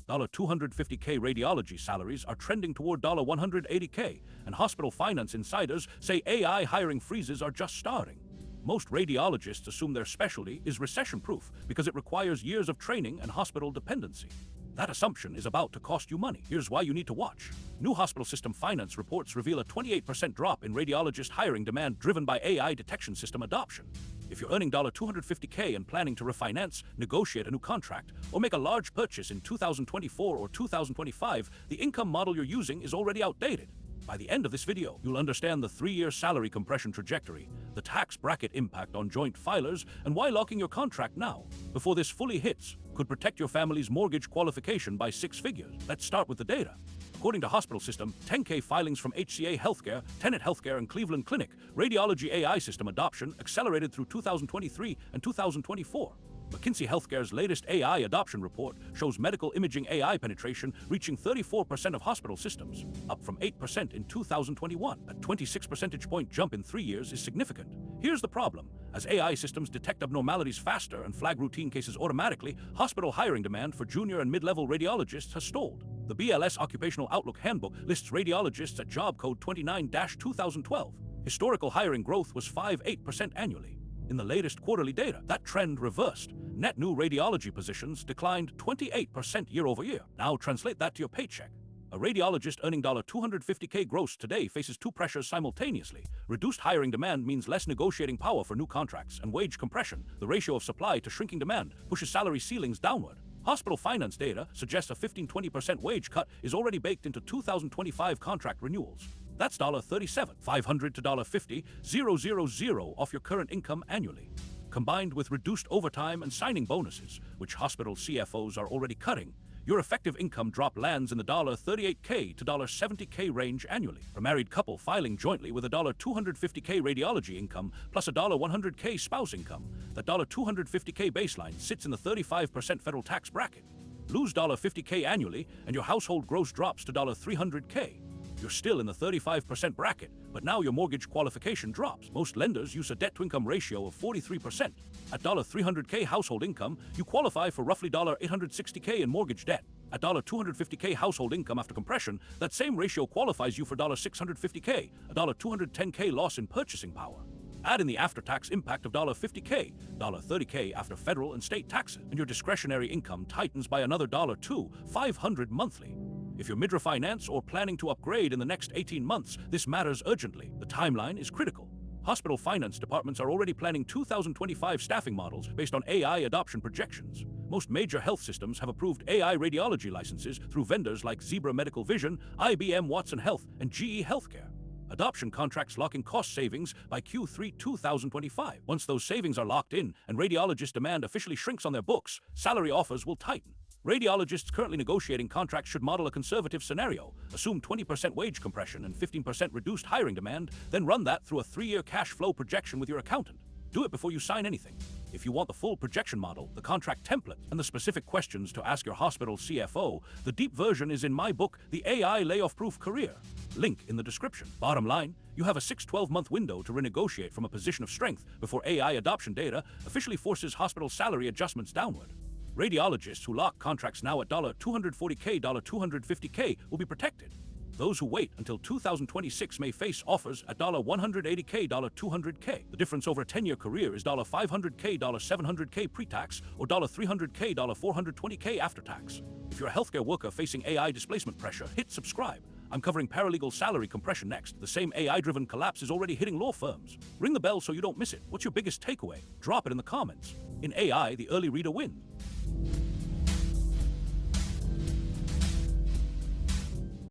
$250K radiology salaries are trending toward $180K, and hospital finance insiders say AI hiring freezes are just starting. Most radiologists assume their specialty is recession-proof because it requires years of training and hospital dependency. That assumption is about to cost you money. Here's why you need to watch. New hospital system finance reports reveal a 28% drop in radiologist hiring demand driven by AI detection system adoption. If you're earning $250K and planning to refinance, negotiate a new contract, or make a large purchase in 2024 or 2025, the income model you're using is already outdated. By the end of this video, you'll understand the 3-year salary compression trajectory, the tax bracket impact on joint filers, and why locking your contract now, before this fully hits, could protect your family's mortgage qualification by 6 figures. Let's start with the data. According to Hospital System, 10K filings from HCA Healthcare, Tenet Healthcare, and Cleveland Clinic, radiology AI system adoption accelerated through 2023 and 2024. McKinsey Healthcare's latest AI adoption report shows medical imaging AI penetration reaching 34% of hospital systems, up from 8% in 2021. A 26 percentage point jump in 3 years is significant. Here's the problem. As AI systems detect abnormalities faster and flag routine cases automatically, hospital hiring demand for junior and mid-level radiologists has stalled. The BLS Occupational Outlook Handbook lists radiologists at job code 29-2012. Historical hiring growth was 5.8% annually. In the latest quarterly data, that trend reversed. Net new radiology positions declined 28% year over year. Now translate that to your paycheck. A radiologist earning $250K gross today faces 2 pressures simultaneously. Reduced hiring demand means less negotiating power for new contracts, and wage compression, the ratio of supply to shrinking demand, pushes salary ceilings downward. Hospital finance data suggests a 15-20% wage cut is already baked into 2025 contract renewals. That's $37,500 to $50,000 off your current income annually. Combined with reduced overtime and signing bonuses, which hospital CFOs are already cutting, your effective income drop lands in the $38K to $70K range annually. A married couple filing jointly with a $250K radiology income plus a $100K spouse income, that $250K baseline sits in the 35% federal tax bracket. Lose $50K annually and your household gross drops to $300K. You're still in the 35% bracket, but now your mortgage qualification drops. Most lenders use a debt-to-income ratio of 43%. At $300K household income, you qualify for roughly $860K in mortgage debt. At $250K household income after compression, that same ratio qualifies you for $650K, a $210K loss in purchasing power. Add in the after-tax impact of $50K, $30K after federal and state taxes, and your discretionary income tightens by another $500 monthly. If you're mid-refinance or planning to upgrade in the next 18 months, this matters urgently. The timeline is critical. Hospital finance departments are already planning 2025 staffing models based on AI adoption projections. Most major health systems have approved AI radiology licenses through vendors like Zebra Medical Vision, IBM Watson Health, and GE Healthcare. Adoption contracts lock in cost savings by Q3 2025. Once those savings are locked in and radiologist demand officially shrinks on their books, salary offers will tighten. Radiologists currently negotiating contracts should model a conservative scenario, assume 20% wage compression and 15% reduced hiring demand, then run that through a 3-year cash flow projection with your accountant. Do it before you sign anything. If you want the full projection model, the contract template, and the specific questions to ask your hospital CFO, the deep version is in my book, The AI Layoff-Proof Career. Link in the description. Bottom line, you have a 6-12-month window to renegotiate from a position of strength before AI adoption data officially forces hospital salary adjustments downward. Radiologists who lock contracts now at $240K, $250K will be protected. Those who wait until 2026 may face offers at $180K, $200K. The difference over a 10-year career is $500K, $700K pre-tax, or $300K, $420K after tax. If you're a healthcare worker facing AI displacement pressure, hit subscribe. I'm covering paralegal salary compression next. The same AI-driven collapse is already hitting law firms. Ring the bell so you don't miss it. What's your biggest takeaway? Drop it in the comments. In AI, the early reader wins.